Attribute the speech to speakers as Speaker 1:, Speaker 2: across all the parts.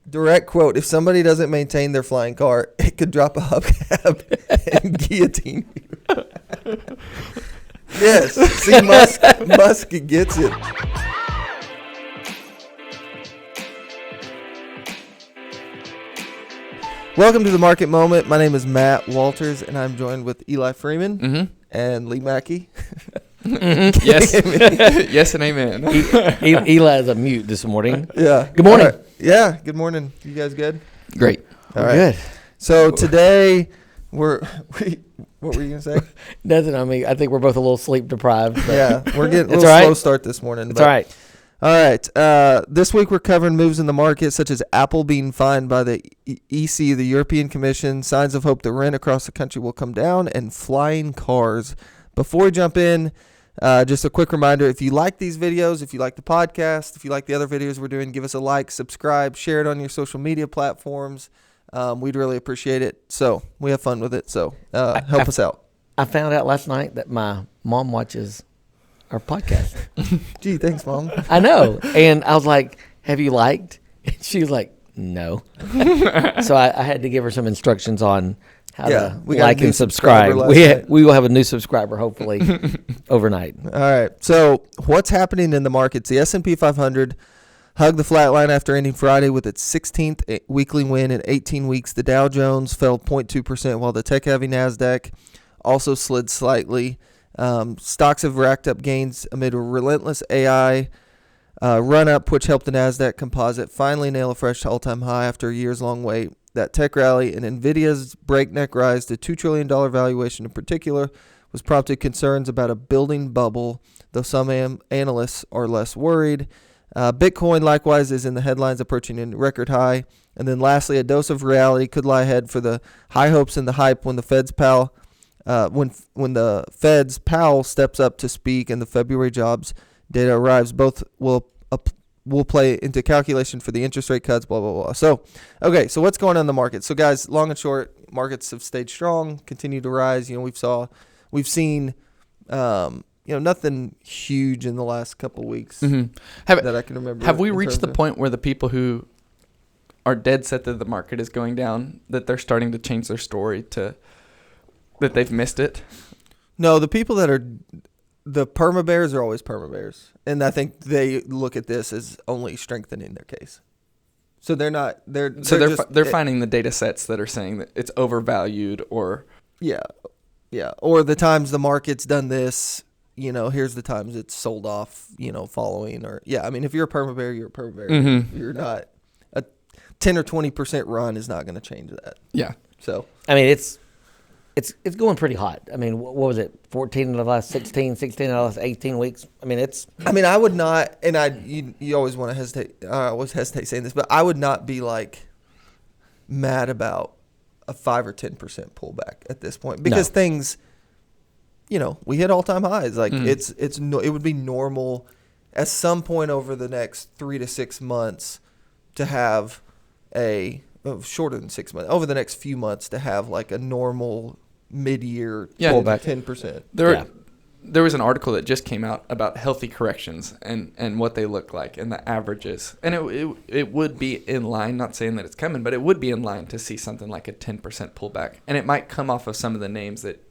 Speaker 1: Direct quote: if somebody doesn't maintain their flying car, it could drop a hubcap and guillotine you. Yes. See, Musk gets it. Welcome to the Market Moment. My name is Matt Walters, and I'm joined with Eli Freeman and Lee Mackey.
Speaker 2: Yes. Yes and amen.
Speaker 3: Eli is a mute this morning.
Speaker 1: Yeah.
Speaker 3: Good morning.
Speaker 1: Right. Yeah, good morning. You guys good?
Speaker 2: Great.
Speaker 1: All right.
Speaker 3: Good.
Speaker 1: So today, what were you going to say?
Speaker 3: Nothing. I mean, I think we're both a little sleep deprived.
Speaker 1: Yeah, we're getting a
Speaker 3: It's
Speaker 1: little
Speaker 3: all right.
Speaker 1: slow start this morning.
Speaker 3: It's all right.
Speaker 1: All right. This week we're covering moves in the market, such as Apple being fined by the EC, the European Commission, signs of hope that rent across the country will come down, and flying cars. Before we jump in, just a quick reminder, if you like these videos, if you like the podcast, if you like the other videos we're doing, give us a like, subscribe, share it on your social media platforms. We'd really appreciate it. So we have fun with it. So help us out.
Speaker 3: I found out last night that my mom watches our podcast.
Speaker 1: Gee, thanks, Mom.
Speaker 3: I know. And I was like, have you liked? And she was like, no. So I had to give her some instructions on how to like and subscribe. We will have a new subscriber, hopefully, overnight.
Speaker 1: All right. So what's happening in the markets? The S&P 500 hugged the flat line after ending Friday with its 16th weekly win in 18 weeks. The Dow Jones fell 0.2%, while the tech-heavy NASDAQ also slid slightly. Stocks have racked up gains amid a relentless AI run-up, which helped the NASDAQ composite finally nail a fresh all-time high after a years-long wait. That tech rally and Nvidia's breakneck rise to $2 trillion valuation in particular was prompted concerns about a building bubble, though some analysts are less worried. Bitcoin, likewise, is in the headlines, approaching a record high. And then lastly, a dose of reality could lie ahead for the high hopes and the hype when the Fed's Powell steps up to speak and the February jobs data arrives. Both will play into calculation for the interest rate cuts, blah, blah, blah. So, okay, so what's going on in the market? So, guys, long and short, markets have stayed strong, continue to rise. We've seen, nothing huge in the last couple of weeks that I can remember.
Speaker 2: Have we reached the point where the people who are dead set that the market is going down, that they're starting to change their story to that they've missed it?
Speaker 1: No, the people that are the perma bears are always perma bears, and I think they look at this as only strengthening their case. So they're not. They're
Speaker 2: finding the data sets that are saying that it's overvalued, or
Speaker 1: yeah, or the times the market's done this. Here's the times it's sold off. Following or I mean, if you're a perma bear, you're a perma bear.
Speaker 2: Mm-hmm.
Speaker 1: You're not a 10 or 20% run is not going to change that.
Speaker 2: Yeah.
Speaker 1: So
Speaker 3: I mean, it's going pretty hot. I mean, what was it? 14 of the last 16 of the last 18 weeks. I mean,
Speaker 1: I would not, and you always want to hesitate. I always hesitate saying this, but I would not be like mad about a 5 or 10% pullback at this point because things, we hit all time highs. Like it would be normal at some point over the next 3 to 6 months to have shorter than 6 months, over the next few months to have like a normal mid-year pullback, 10%.
Speaker 2: There was an article that just came out about healthy corrections and what they look like and the averages. And it would be in line, not saying that it's coming, but it would be in line to see something like a 10% pullback. And it might come off of some of the names that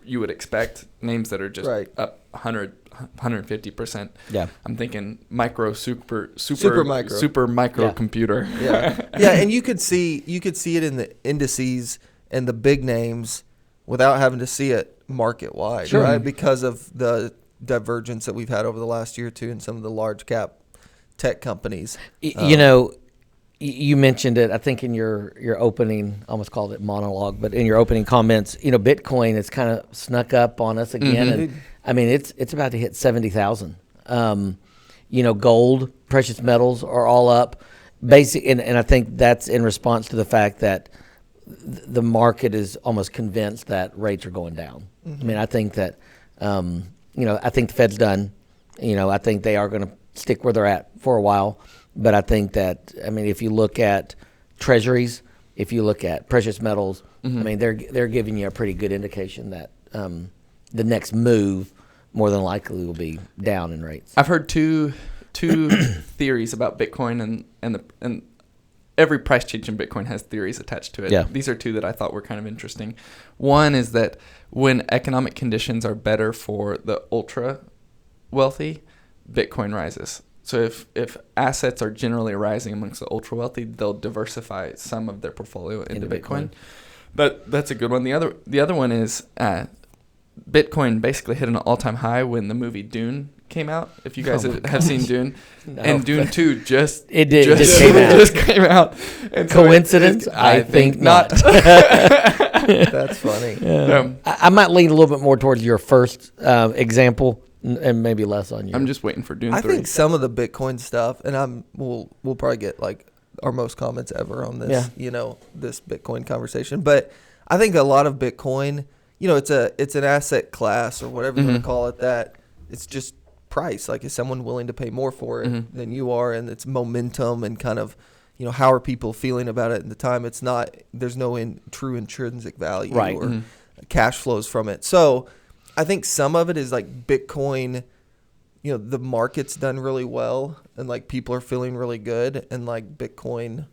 Speaker 2: you would expect, names that are just up 100, 150%.
Speaker 3: Yeah.
Speaker 2: I'm thinking super micro computer.
Speaker 1: Yeah. Yeah, and you could see it in the indices and the big names without having to see it market-wide, right? Because of the divergence that we've had over the last year or two in some of the large cap tech companies.
Speaker 3: You mentioned it, I think, in your opening, I almost called it monologue, but in your opening comments, Bitcoin has kind of snuck up on us again.
Speaker 1: Mm-hmm.
Speaker 3: And I mean, it's about to hit 70,000. Gold, precious metals are all up. And I think that's in response to the fact that the market is almost convinced that rates are going down. Mm-hmm. I mean, I think that, I think the Fed's done. I think they are going to stick where they're at for a while. But I think that, if you look at treasuries, if you look at precious metals, they're giving you a pretty good indication that the next move more than likely will be down in rates.
Speaker 2: I've heard two theories about Bitcoin and every price change in Bitcoin has theories attached to it.
Speaker 3: Yeah.
Speaker 2: These are two that I thought were kind of interesting. One is that when economic conditions are better for the ultra wealthy, Bitcoin rises. So if assets are generally rising amongst the ultra wealthy, they'll diversify some of their portfolio into Bitcoin. That's a good one. The other one is Bitcoin basically hit an all-time high when the movie Dune came out. If you guys have seen Dune,
Speaker 3: No,
Speaker 2: and Dune 2 just
Speaker 3: came out.
Speaker 2: And so
Speaker 3: Coincidence? I think not.
Speaker 1: That's funny.
Speaker 3: I might lean a little bit more towards your first example and maybe less on you.
Speaker 2: I'm just waiting for Dune 3.
Speaker 1: I think some of the Bitcoin stuff, and we'll probably get like our most comments ever on this, this Bitcoin conversation. But I think a lot of Bitcoin, it's an asset class or whatever you want to call it, that it's just price. Like, is someone willing to pay more for it than you are? And it's momentum and kind of, how are people feeling about it at the time? It's not, there's no true intrinsic value or cash flows from it. So I think some of it is like Bitcoin, the market's done really well and like people are feeling really good, and like Bitcoin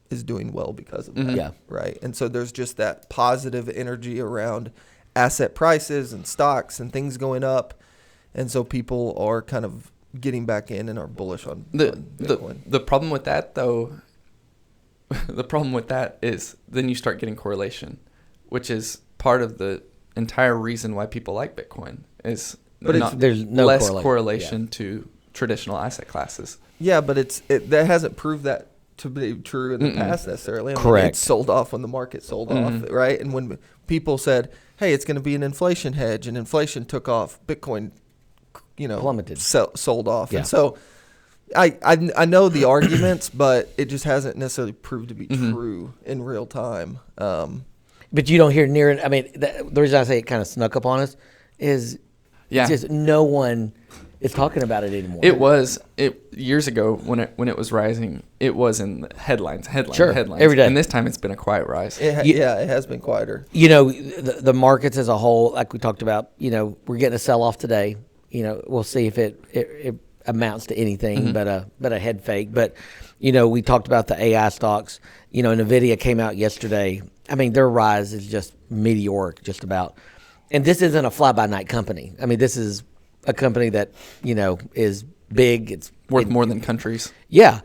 Speaker 1: is doing well because of that.
Speaker 3: Yeah.
Speaker 1: Right. And so there's just that positive energy around asset prices and stocks and things going up. And so people are kind of getting back in and are bullish on Bitcoin.
Speaker 2: The problem with that, though, is then you start getting correlation, which is part of the entire reason why people like Bitcoin is
Speaker 3: there's no
Speaker 2: less correlation to traditional asset classes.
Speaker 1: Yeah, but that hasn't proved that to be true in the past necessarily.
Speaker 3: Correct.
Speaker 1: It's sold off when the market sold off, right? And when people said, hey, it's going to be an inflation hedge, and inflation took off, Bitcoin
Speaker 3: plummeted,
Speaker 1: sold off.
Speaker 3: Yeah.
Speaker 1: And so I know the arguments, but it just hasn't necessarily proved to be true in real time.
Speaker 3: But you don't hear near it. I mean, the reason I say it kind of snuck up on us is just no one is talking about it anymore.
Speaker 2: It was years ago when it was rising. It was in the headlines
Speaker 3: headlines every day.
Speaker 2: And this time it's been a quiet rise.
Speaker 1: It has been quieter.
Speaker 3: The markets as a whole, like we talked about, we're getting a sell off today. We'll see if it amounts to anything but a head fake. But we talked about the AI stocks. Nvidia came out yesterday. I mean, their rise is just meteoric, just about. And this isn't a fly-by-night company. I mean, this is a company that is big. It's
Speaker 2: worth more than countries.
Speaker 3: Yeah,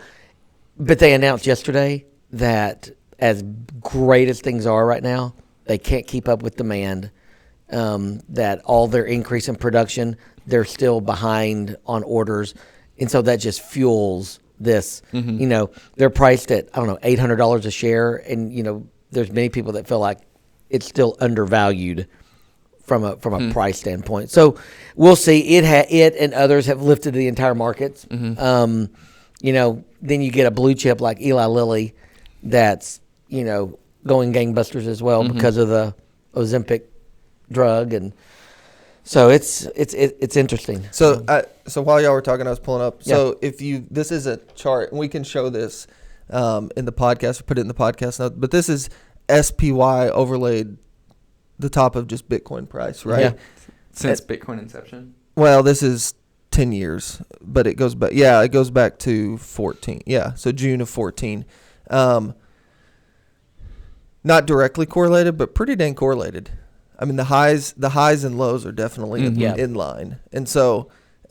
Speaker 3: but they announced yesterday that as great as things are right now, they can't keep up with demand. That all their increase in production, they're still behind on orders, and so that just fuels this. They're priced at $800 a share, and there's many people that feel like it's still undervalued from a price standpoint. So we'll see. It and others have lifted the entire markets. Then you get a blue chip like Eli Lilly that's going gangbusters as well because of the Ozempic drug, and so it's interesting.
Speaker 1: So while y'all were talking, I was pulling up. So this is a chart, and we can show this in the podcast or put it in the podcast note. But this is SPY overlaid the top of just Bitcoin price, right?
Speaker 3: Yeah.
Speaker 2: Since Bitcoin inception.
Speaker 1: Well, this is 10 years, but it goes back. Yeah, it goes back to 14. Yeah, so June of 14. Not directly correlated, but pretty dang correlated. I mean, the highs and lows are definitely in line. And so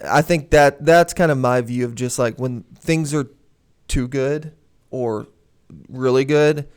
Speaker 1: I think that's kind of my view of just like when things are too good or really good,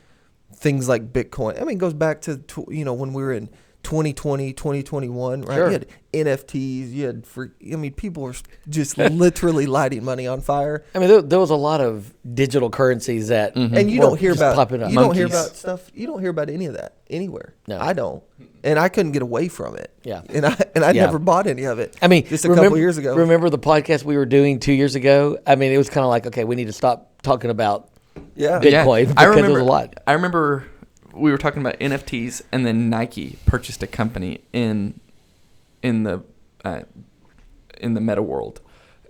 Speaker 1: things like Bitcoin. I mean, it goes back to, when we were in 2020, 2021, right?
Speaker 3: Sure.
Speaker 1: You had NFTs, people were just literally lighting money on fire.
Speaker 3: I mean, there was a lot of digital currencies that,
Speaker 1: and you don't hear about
Speaker 3: popping up.
Speaker 1: You don't hear about stuff. You don't hear about any of that anywhere.
Speaker 3: No,
Speaker 1: I don't, and I couldn't get away from it.
Speaker 3: Yeah,
Speaker 1: and I never bought any of it.
Speaker 3: I mean,
Speaker 1: just a couple years ago.
Speaker 3: Remember the podcast we were doing 2 years ago? I mean, it was kind of like, okay, we need to stop talking about Bitcoin because there was a lot.
Speaker 2: I remember we were talking about NFTs, and then Nike purchased a company in the meta world,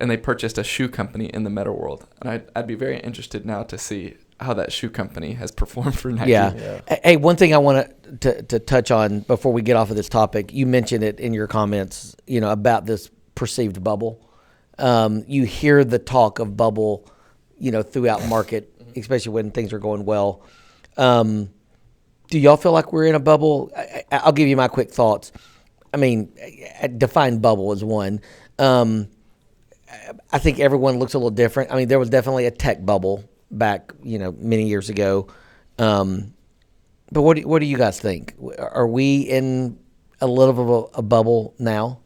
Speaker 2: and they purchased a shoe company in the meta world. And I'd be very interested now to see how that shoe company has performed for Nike.
Speaker 3: Yeah. Hey, one thing I want to touch on before we get off of this topic, you mentioned it in your comments, about this perceived bubble. You hear the talk of bubble, throughout market especially when things are going well. Do y'all feel like we're in a bubble? I'll give you my quick thoughts. I mean, define bubble as one. I think everyone looks a little different. I mean, there was definitely a tech bubble back, many years ago. But what do you guys think? Are we in a little bit of a bubble now?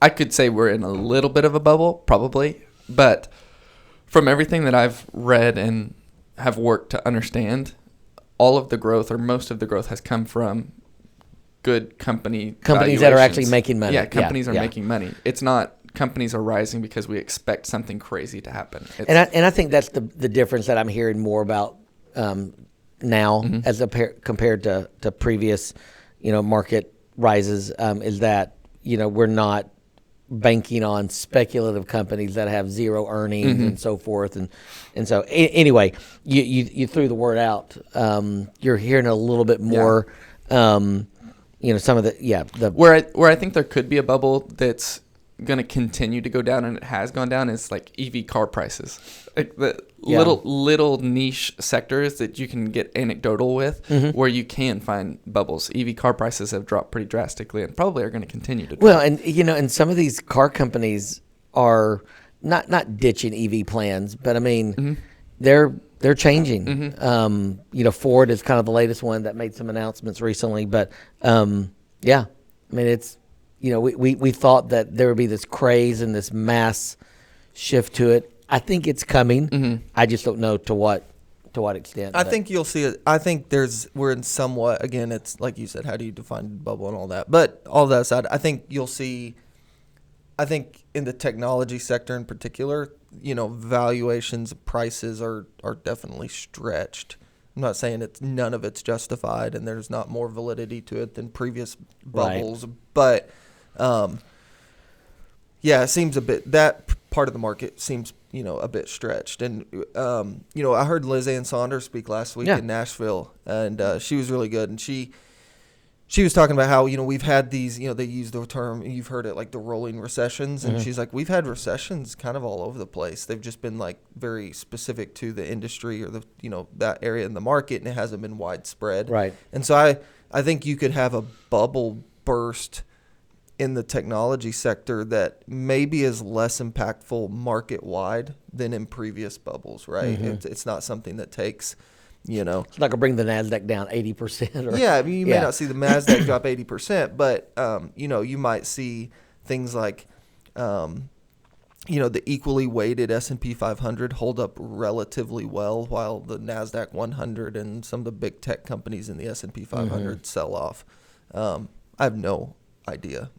Speaker 2: I could say we're in a little bit of a bubble, probably. But from everything that I've read and have worked to understand, all of the growth or most of the growth has come from good companies
Speaker 3: that are actually making money.
Speaker 2: Yeah, companies are making money. It's not companies are rising because we expect something crazy to happen.
Speaker 3: And I think that's the difference that I'm hearing more about now as compared to previous, market rises, is that, we're not banking on speculative companies that have zero earnings and so forth. And so anyway, you threw the word out. You're hearing a little bit more, some of the
Speaker 2: where I think there could be a bubble that's going to continue to go down, and it has gone down, is like EV car prices. Like the little niche sectors that you can get anecdotal with, where you can find bubbles. EV car prices have dropped pretty drastically and probably are going to continue to drop.
Speaker 3: Well, and and some of these car companies are not ditching EV plans, but I mean they're changing. Ford is kind of the latest one that made some announcements recently, but I mean it's we thought that there would be this craze and this mass shift to it. I think it's coming. I just don't know to what extent.
Speaker 1: I think you'll see it. I think we're in somewhat, again, it's like you said, how do you define bubble and all that? But all that aside, I think you'll see, in the technology sector in particular, valuations, prices are definitely stretched. I'm not saying none of it's justified and there's not more validity to it than previous bubbles, but it seems that part of the market seems, a bit stretched. And, I heard Liz Ann Saunders speak last week in Nashville, and she was really good. And she was talking about how, we've had these, they use the term, you've heard it, like the rolling recessions. And she's like, we've had recessions kind of all over the place. They've just been like very specific to the industry or the, that area in the market, and it hasn't been widespread.
Speaker 3: Right.
Speaker 1: And so I think you could have a bubble burst in the technology sector that maybe is less impactful market wide than in previous bubbles, right? It's not something that takes,
Speaker 3: It's not going to bring the NASDAQ down 80%.
Speaker 1: Yeah, I mean, you may not see the NASDAQ drop 80%, but, you might see things like, the equally weighted S&P 500 hold up relatively well while the NASDAQ 100 and some of the big tech companies in the S&P 500 sell off. I have no idea,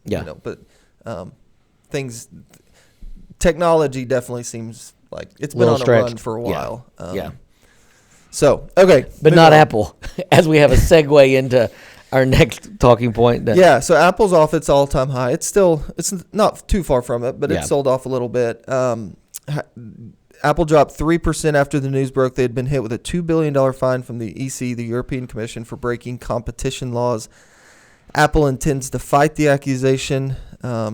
Speaker 1: but technology definitely seems like it's been on a run for a while. So, okay.
Speaker 3: But not Apple, as we have a segue into our next talking point.
Speaker 1: So Apple's off its all-time high. It's not too far from it, but it's sold off a little bit. Apple dropped 3% after the news broke they had been hit with a $2 billion fine from the EC, the European Commission, for breaking competition laws. Apple intends to fight the accusation.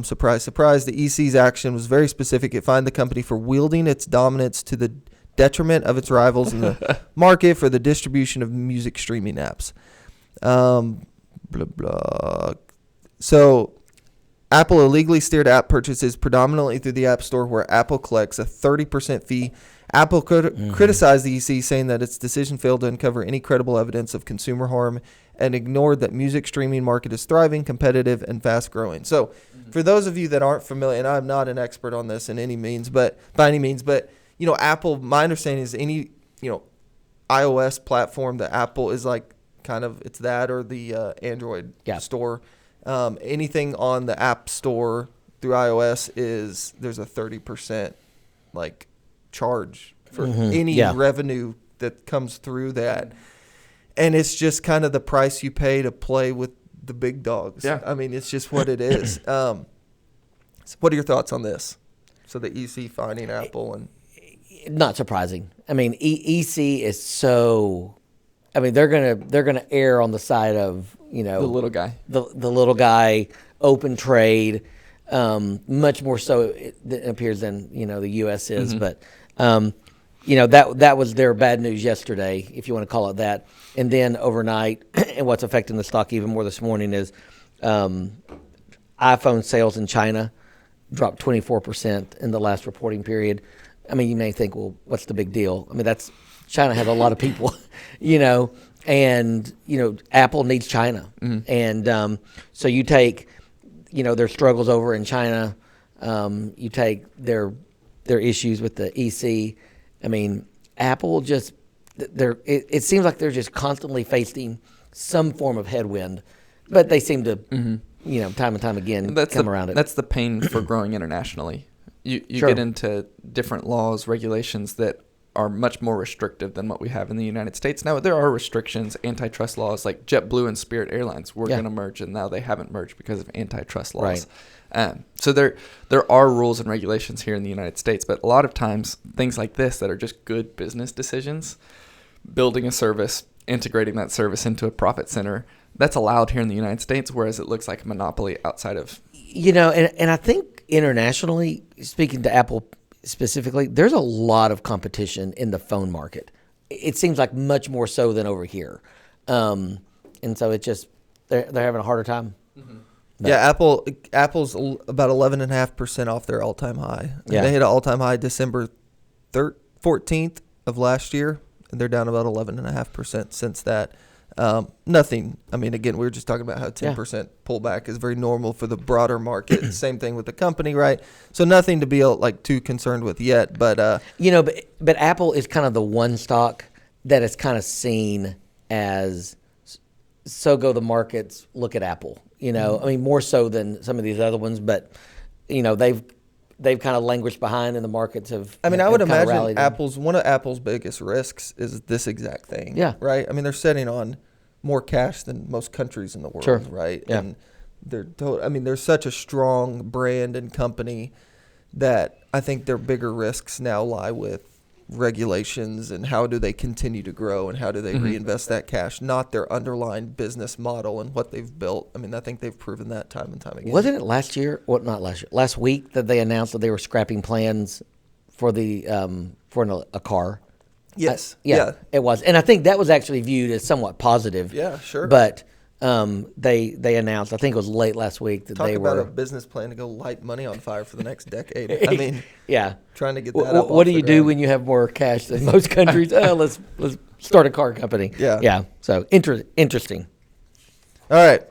Speaker 1: Surprise, surprise. The EC's action was very specific. It fined the company for wielding its dominance to the detriment of its rivals in the market for the distribution of music streaming apps. So Apple illegally steered app purchases predominantly through the App Store, where Apple collects a 30% fee. Apple criticized the EC, saying that its decision failed to uncover any credible evidence of consumer harm and ignored that music streaming market is thriving, competitive, and fast-growing. So for those of you that aren't familiar, and I'm not an expert on this by any means, but Apple, my understanding is any, iOS platform that Apple is like kind of, it's that or the Android store. Anything on the App Store through iOS there's a 30% like charge for any revenue that comes through that. And it's just kind of the price you pay to play with the big dogs. Yeah. I mean, it's just what it is. So what are your thoughts on this? So the EC finding Apple and...
Speaker 3: Not surprising. I mean, EC is so... I mean, they're gonna err on the side of, the
Speaker 2: little guy.
Speaker 3: The little guy, open trade, much more so it appears than, the U.S. is. But that was their bad news yesterday, if you want to call it that. And then overnight, and what's affecting the stock even more this morning is iPhone sales in China dropped 24% in the last reporting period. I mean, you may think, well, what's the big deal? I mean, China has a lot of people, and Apple needs China, and so you take, their struggles over in China, you take their issues with the EC. I mean, Apple just it seems like they're just constantly facing some form of headwind, but they seem to, time and time again come around it.
Speaker 2: That's the pain for growing internationally. You
Speaker 3: Sure.
Speaker 2: get into different laws, regulations that are much more restrictive than what we have in the United States. Now, there are restrictions, antitrust laws, like JetBlue and Spirit Airlines were going to merge, and now they haven't merged because of antitrust laws.
Speaker 3: Right.
Speaker 2: So there are rules and regulations here in the United States, but a lot of times things like this that are just good business decisions, building a service, integrating that service into a profit center, that's allowed here in the United States, whereas it looks like a monopoly outside of...
Speaker 3: And I think internationally, speaking to Apple specifically, there's a lot of competition in the phone market. It seems like much more so than over here. And so it just, they're having a harder time.
Speaker 2: Mm-hmm.
Speaker 1: Yeah, Apple's about 11.5% off their all-time high.
Speaker 3: Yeah.
Speaker 1: They hit an all-time high December 14th of last year, and they're down about 11.5% since that. Nothing. I mean, again, we were just talking about how 10% pullback is very normal for the broader market. Same thing with the company, right? So nothing to be too concerned with yet. But
Speaker 3: but Apple is kind of the one stock that is kind of seen as so go the markets. Look at Apple. I mean, more so than some of these other ones, but they've kind of languished behind, and the markets have.
Speaker 1: I mean, I would imagine
Speaker 3: one
Speaker 1: of Apple's biggest risks is this exact thing.
Speaker 3: Yeah.
Speaker 1: Right. I mean, they're sitting on more cash than most countries in the world.
Speaker 3: Sure.
Speaker 1: Right.
Speaker 3: Yeah.
Speaker 1: And they're such a strong brand and company that I think their bigger risks now lie with regulations and how do they continue to grow and how do they reinvest that cash, not their underlying business model and what they've built. I mean, I think they've proven that time and time again.
Speaker 3: Wasn't it last year? Well, not last year. Last week that they announced that they were scrapping plans for a car.
Speaker 1: Yes.
Speaker 3: It was, and I think that was actually viewed as somewhat positive.
Speaker 1: Yeah, sure.
Speaker 3: But they announced, I think it was late last week, that
Speaker 1: Talk
Speaker 3: they
Speaker 1: about
Speaker 3: were
Speaker 1: a business plan to go light money on fire for the next decade. I mean, trying to get that up.
Speaker 3: What do you do when you have more cash than most countries? Let's start a car company.
Speaker 1: Yeah.
Speaker 3: So interesting.
Speaker 1: All right.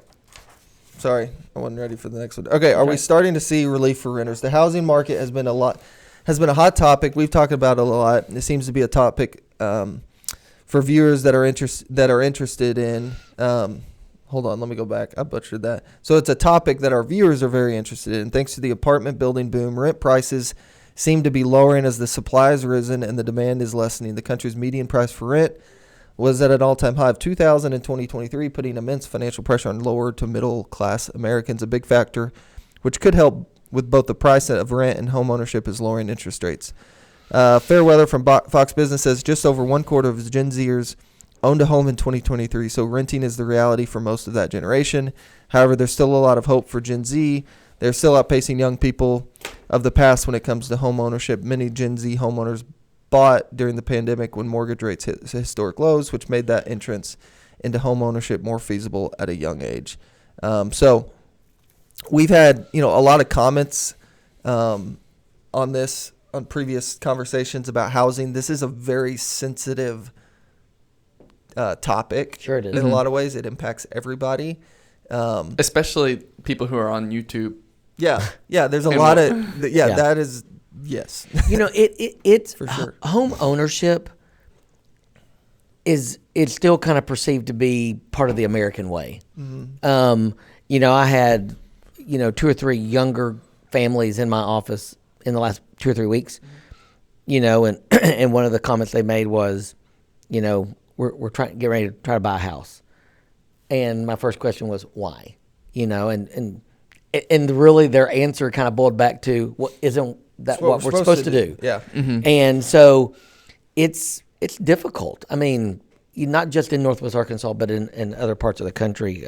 Speaker 1: Sorry, I wasn't ready for the next one. Okay, are we starting to see relief for renters? The housing market has been a hot topic. We've talked about it a lot. It seems to be a topic for viewers that are interested in. Hold on, let me go back. I butchered that. So it's a topic that our viewers are very interested in. Thanks to the apartment building boom, rent prices seem to be lowering as the supply has risen and the demand is lessening. The country's median price for rent was at an all-time high of $2,000 in 2023, putting immense financial pressure on lower to middle-class Americans. A big factor, which could help with both the price of rent and home ownership, is lowering interest rates. Fairweather from Fox Business says just over one quarter of Gen Zers owned a home in 2023, so renting is the reality for most of that generation. However, there's still a lot of hope for Gen Z. They're still outpacing young people of the past when it comes to home ownership. Many Gen Z homeowners bought during the pandemic when mortgage rates hit historic lows, which made that entrance into home ownership more feasible at a young age. So we've had a lot of comments on this on previous conversations about housing. This is a very sensitive topic.
Speaker 3: Sure it is.
Speaker 1: In a lot of ways, it impacts everybody.
Speaker 2: Especially people who are on YouTube.
Speaker 1: Yeah. There's a
Speaker 2: And
Speaker 1: lot
Speaker 2: what-
Speaker 1: of that is yes.
Speaker 3: It's
Speaker 1: For sure.
Speaker 3: Home ownership is still kind of perceived to be part of the American way. I had 2 or 3 younger families in my office in the last 2 or 3 weeks. And one of the comments they made was, we're trying to get ready to try to buy a house. And my first question was, why? And really their answer kind of boiled back to, well, isn't that what we're supposed to do?
Speaker 1: Yeah.
Speaker 3: And so it's difficult. I mean, not just in Northwest Arkansas, but in other parts of the country.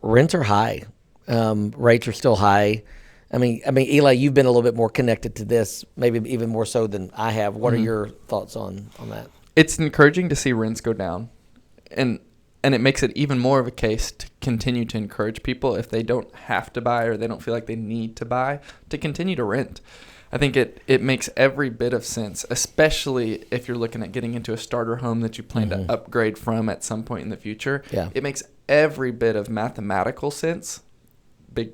Speaker 3: Rents are high. Rates are still high. I mean, Eli, you've been a little bit more connected to this, maybe even more so than I have. What are your thoughts on that?
Speaker 2: It's encouraging to see rents go down, and it makes it even more of a case to continue to encourage people, if they don't have to buy or they don't feel like they need to buy, to continue to rent. I think it makes every bit of sense, especially if you're looking at getting into a starter home that you plan to upgrade from at some point in the future.
Speaker 3: Yeah.
Speaker 2: It makes every bit of mathematical sense, big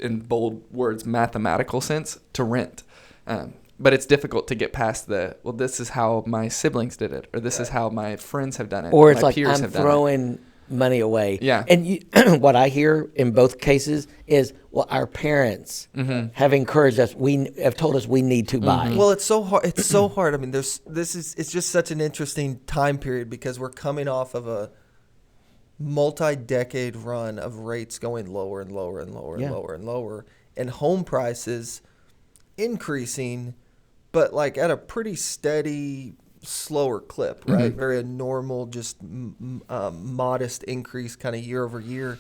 Speaker 2: in bold words, mathematical sense, to rent. But it's difficult to get past this is how my siblings did it, or this is how my friends have done it,
Speaker 3: Or it's
Speaker 2: my
Speaker 3: like,
Speaker 2: peers
Speaker 3: I'm
Speaker 2: have done it.
Speaker 3: throwing money away.
Speaker 2: Yeah.
Speaker 3: And what I hear in both cases is, well, our parents have encouraged us. We have told us we need to buy.
Speaker 1: Well, it's so hard. It's so hard. I mean, it's just such an interesting time period because we're coming off of a multi-decade run of rates going lower and lower and lower and lower and lower, and home prices increasing, but like at a pretty steady, slower clip, right? Very normal, just modest increase kind of year over year.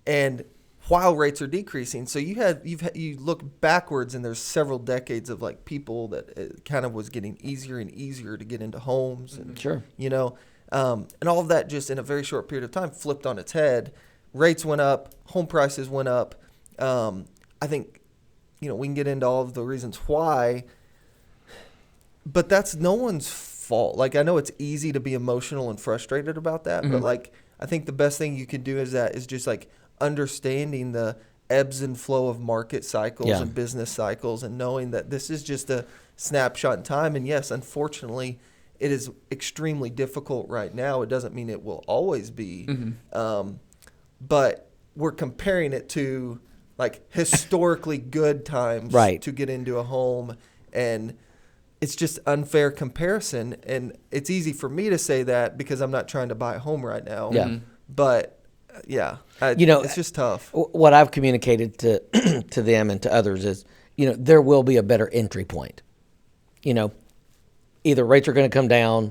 Speaker 1: And while rates are decreasing, so you look backwards and there's several decades of like people that it kind of was getting easier and easier to get into homes, and
Speaker 3: Sure.
Speaker 1: And all of that just in a very short period of time flipped on its head. Rates went up, home prices went up. I think, we can get into all of the reasons why, but that's no one's fault. Like, I know it's easy to be emotional and frustrated about that, but like, I think the best thing you can do is just like understanding the ebbs and flow of market cycles and business cycles, and knowing that this is just a snapshot in time. And yes, unfortunately, it is extremely difficult right now. It doesn't mean it will always be. But we're comparing it to like historically good times to get into a home. And it's just unfair comparison. And it's easy for me to say that because I'm not trying to buy a home right now.
Speaker 3: Yeah.
Speaker 1: But it's just tough.
Speaker 3: What I've communicated to to them and to others is, there will be a better entry point. Either rates are going to come down,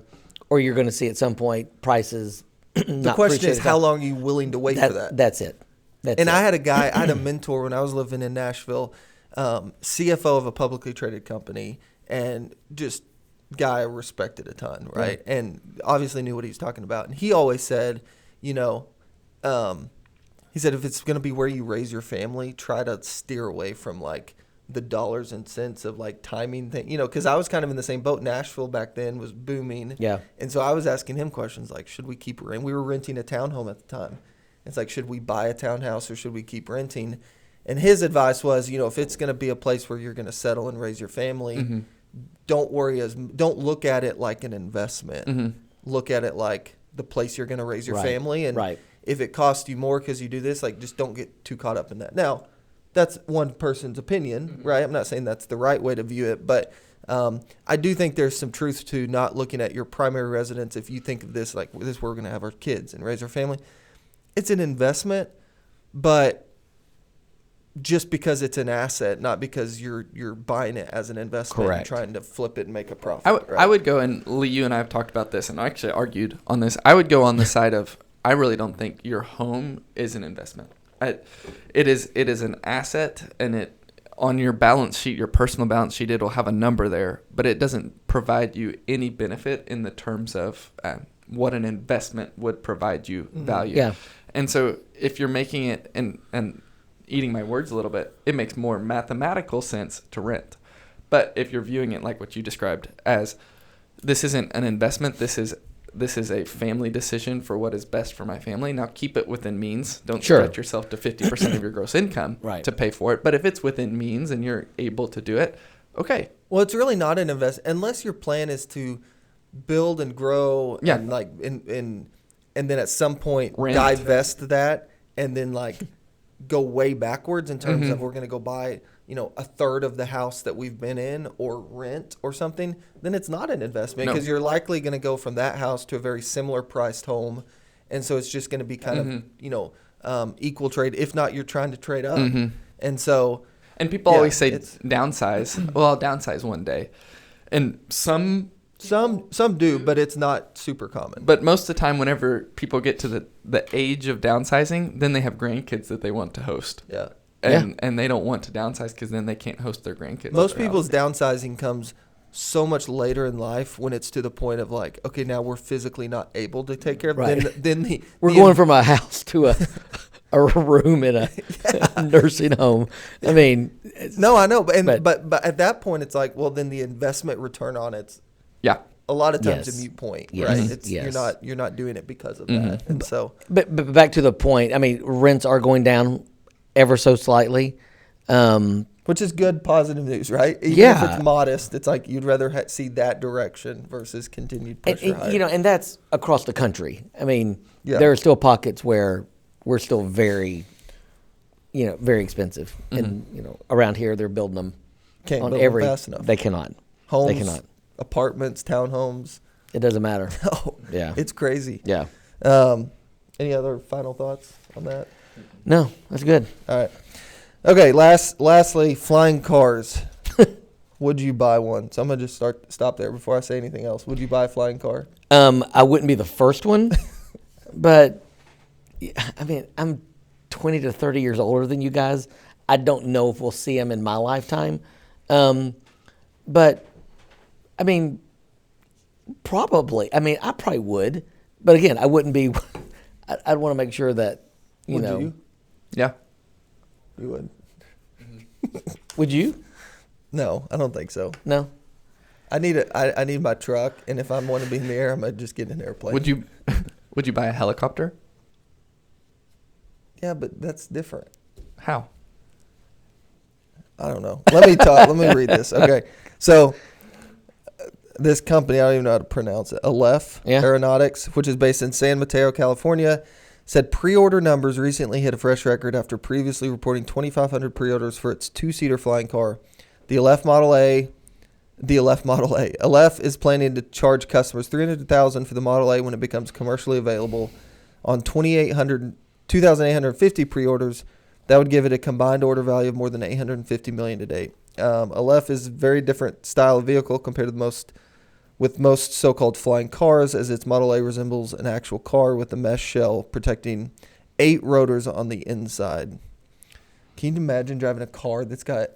Speaker 3: or you're going to see at some point prices.
Speaker 1: The question is, how long are you willing to wait for that?
Speaker 3: That's it.
Speaker 1: I had I had a mentor when I was living in Nashville, CFO of a publicly traded company, and just guy I respected a ton, right? And obviously knew what he was talking about. And he always said, he said, if it's going to be where you raise your family, try to steer away from like the dollars and cents of like timing thing, because I was kind of in the same boat. Nashville back then was booming. Yeah. And so I was asking him questions like, should we keep renting? We were renting a townhome at the time. It's like, should we buy a townhouse or should we keep renting? And his advice was, if it's going to be a place where you're going to settle and raise your family, don't look at it like an investment. Look at it like the place you're going to raise your family. And if it costs you more because you do this, like, just don't get too caught up in that. Now, that's one person's opinion, right? I'm not saying that's the right way to view it, but I do think there's some truth to not looking at your primary residence. If you think of this like, this is where we're going to have our kids and raise our family, it's an investment, but just because it's an asset, not because you're buying it as an investment and trying to flip it and make a profit.
Speaker 2: I would go, and Lee, you and I have talked about this, and I actually argued on this. I would go on the side of, I really don't think your home is an investment. It is an asset, and it on your balance sheet, your personal balance sheet, it'll have a number there, but it doesn't provide you any benefit in the terms of what an investment would provide you value. Yeah. And so if you're making it, and eating my words a little bit, it makes more mathematical sense to rent. But if you're viewing it like what you described as, this isn't an investment, this is a family decision for what is best for my family. Now keep it within means. Don't stretch yourself to 50% of your gross income to pay for it. But if it's within means and you're able to do it, okay.
Speaker 1: Well, it's really not an investment unless your plan is to build and grow and like and then at some point divest that and then like go way backwards in terms of we're going to go buy a third of the house that we've been in or rent or something, then it's not an investment because you're likely going to go from that house to a very similar priced home. And so it's just going to be kind of, equal trade. If not, you're trying to trade up. And so.
Speaker 2: And people always say downsize. Well, I'll downsize one day. And some do, but it's not super common. But most of the time, whenever people get to the age of downsizing, then they have grandkids that they want to host.
Speaker 1: Yeah.
Speaker 2: and they don't want to downsize because then they can't host their grandkids.
Speaker 1: Most
Speaker 2: at their
Speaker 1: people's
Speaker 2: house.
Speaker 1: downsizing comes so much later in life when it's to the point of like, okay, now we're physically not able to take care of
Speaker 3: Right.
Speaker 1: it. Then
Speaker 3: We're going from a house to a room in a nursing home. I mean,
Speaker 1: No, I know, but,
Speaker 3: But-
Speaker 1: but at that point, it's like, well, then the investment return on it's
Speaker 2: Yeah.
Speaker 1: a lot of times
Speaker 3: Yes.
Speaker 1: a mute point,
Speaker 3: Yes.
Speaker 1: right?
Speaker 3: Mhm.
Speaker 1: It's
Speaker 3: Yes.
Speaker 1: you're not doing it because of that, and so
Speaker 3: but back to the point. I mean, rents are going down ever so slightly.
Speaker 1: which is good, positive news, right? Even if
Speaker 3: Yeah.
Speaker 1: it's modest, it's like you'd rather see that direction versus continued push
Speaker 3: And,
Speaker 1: higher.
Speaker 3: you know, and that's across the country. I mean,
Speaker 1: Yeah.
Speaker 3: there are still pockets where we're still very, very expensive. And, around here they're building them
Speaker 1: Can't
Speaker 3: on
Speaker 1: build them
Speaker 3: every.
Speaker 1: fast enough.
Speaker 3: They cannot.
Speaker 1: Homes,
Speaker 3: They cannot.
Speaker 1: apartments, townhomes.
Speaker 3: It doesn't matter.
Speaker 1: Oh,
Speaker 3: Yeah.
Speaker 1: it's crazy.
Speaker 3: Yeah.
Speaker 1: Any other final thoughts on that?
Speaker 3: No, that's good.
Speaker 1: All right. Okay. Lastly, flying cars. Would you buy one? So I'm gonna just stop there before I say anything else. Would you buy a flying car?
Speaker 3: I wouldn't be the first one, but I mean, I'm 20 to 30 years older than you guys. I don't know if we'll see them in my lifetime. But I mean, probably. I mean, I probably would, but again, I wouldn't be. I'd want to make sure that
Speaker 1: Would you?
Speaker 2: Yeah.
Speaker 1: You would.
Speaker 3: Would you?
Speaker 1: No, I don't think so.
Speaker 3: No.
Speaker 1: I need my truck, and if I want to be in the air, I'm gonna just get in an airplane.
Speaker 2: Would you buy a helicopter?
Speaker 1: Yeah, but that's different.
Speaker 2: How?
Speaker 1: I don't know. Let me talk. Let me read this. Okay, so this company, I don't even know how to pronounce it, Aleph
Speaker 3: Yeah.
Speaker 1: Aeronautics, which is based in San Mateo, California, said pre-order numbers recently hit a fresh record after previously reporting 2,500 pre-orders for its two-seater flying car, the Aleph Model A. Aleph is planning to charge customers $300,000 for the Model A when it becomes commercially available. On 2,850 pre-orders, that would give it a combined order value of more than $850 million to date. Aleph is a very different style of vehicle compared to most so-called flying cars, as its Model A resembles an actual car with a mesh shell protecting 8 rotors on the inside. Can you imagine driving a car that's got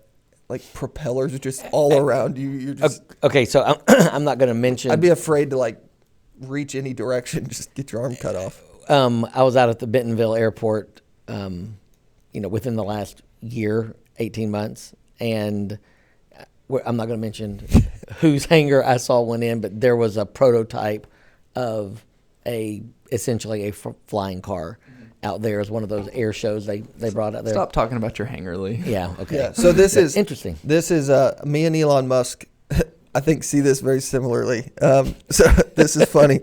Speaker 1: like propellers just all around you? You're just.
Speaker 3: Okay, so I'm not going to mention.
Speaker 1: I'd be afraid to like reach any direction. Just get your arm cut off.
Speaker 3: I was out at the Bentonville airport, within the last year, 18 months, and I'm not going to mention whose hangar I saw one in, but there was a prototype of essentially a flying car out there as one of those air shows they brought out there.
Speaker 2: Stop talking about your hangar, Lee.
Speaker 3: Yeah. Okay.
Speaker 1: Yeah. So this is
Speaker 3: interesting.
Speaker 1: This is me and Elon Musk. I think see this very similarly. So this is funny.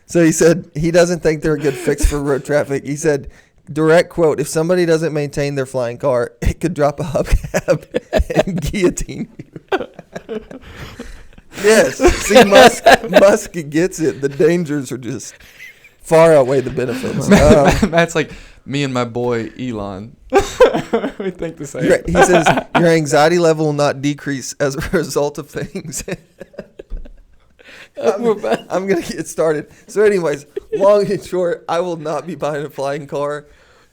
Speaker 1: So he said he doesn't think they're a good fix for road traffic. He said, direct quote, if somebody doesn't maintain their flying car, it could drop a hubcap and guillotine you. Yes. See, Musk gets it. The dangers are just far outweigh the benefits.
Speaker 2: Matt's like, me and my boy Elon. We think the same.
Speaker 1: He says, your anxiety level will not decrease as a result of things. I'm going to get started. So anyways, long and short, I will not be buying a flying car.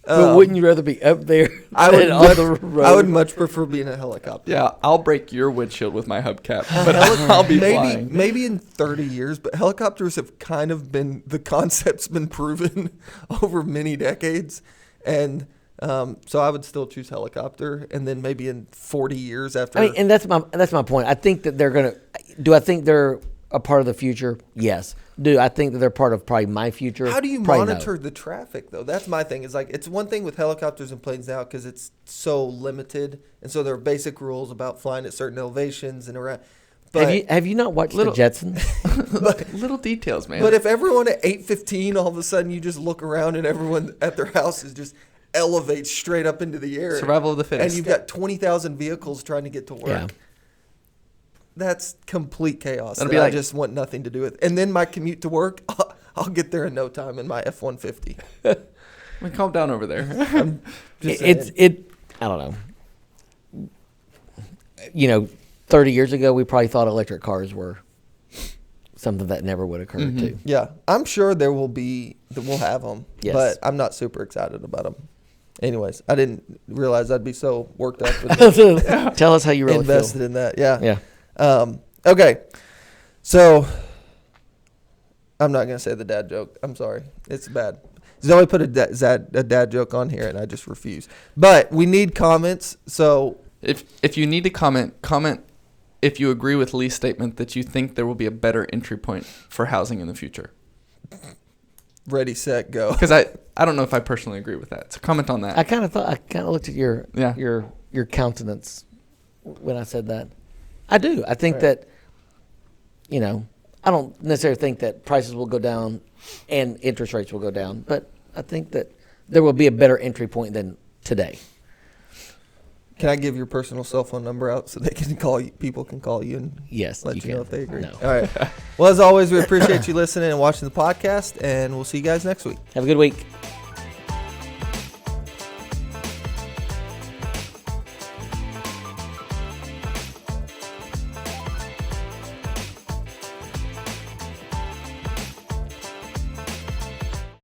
Speaker 3: But wouldn't you rather be up there
Speaker 1: I
Speaker 3: than on the road?
Speaker 1: I would much prefer being a helicopter.
Speaker 2: Yeah, I'll break your windshield with my hubcap, but I'll be flying.
Speaker 1: Maybe in 30 years, but helicopters have kind of been, the concept's been proven over many decades. And so I would still choose helicopter. And then maybe in 40 years after.
Speaker 3: I mean, and that's my point. I think that they're going to, do I think they're a part of the future? Yes. Do I think that they're part of probably my future?
Speaker 1: How do you
Speaker 3: Probably
Speaker 1: monitor
Speaker 3: no.
Speaker 1: the traffic, though? That's my thing. It's like, it's one thing with helicopters and planes now because it's so limited. And so there are basic rules about flying at certain elevations and around. But,
Speaker 3: Have you not watched the Jetsons?
Speaker 2: Little details, man.
Speaker 1: but if everyone at 8:15, all of a sudden you just look around and everyone at their houses just elevates straight up into the air.
Speaker 2: Survival of the fittest.
Speaker 1: And you've got 20,000 vehicles trying to get to work.
Speaker 3: Yeah.
Speaker 1: That's complete chaos.
Speaker 2: That'll
Speaker 1: That
Speaker 2: be
Speaker 1: I
Speaker 2: like-
Speaker 1: just want nothing to do with. And then my commute to work, I'll get there in no time in my F-150.
Speaker 2: Calm down over there.
Speaker 1: Just
Speaker 3: I don't know. 30 years ago, we probably thought electric cars were something that never would occur too.
Speaker 1: Yeah, I'm sure we'll have them,
Speaker 3: Yes.
Speaker 1: but I'm not super excited about them. anyways, I didn't realize I'd be so worked up with
Speaker 3: Tell us how you really
Speaker 1: invested
Speaker 3: feel.
Speaker 1: in that. Yeah.
Speaker 3: Yeah.
Speaker 1: Okay. So I'm not gonna say the dad joke. I'm sorry. It's bad. Zoe put a dad joke on here, and I just refuse. But we need comments. So
Speaker 2: if you need to comment if you agree with Lee's statement that you think there will be a better entry point for housing in the future.
Speaker 1: Ready, set, go.
Speaker 2: Because I don't know if I personally agree with that. So comment on that.
Speaker 3: I kind of looked at your countenance when I said that. I do. I think that, I don't necessarily think that prices will go down and interest rates will go down, but I think that there will be a better entry point than today.
Speaker 1: Can I give your personal cell phone number out so they can call you? People can call you and
Speaker 3: Yes,
Speaker 1: let you know
Speaker 3: can.
Speaker 1: if they agree.
Speaker 3: No.
Speaker 1: All right. Well, as always, we appreciate you listening and watching the podcast, and we'll see you guys next week.
Speaker 3: Have a good week.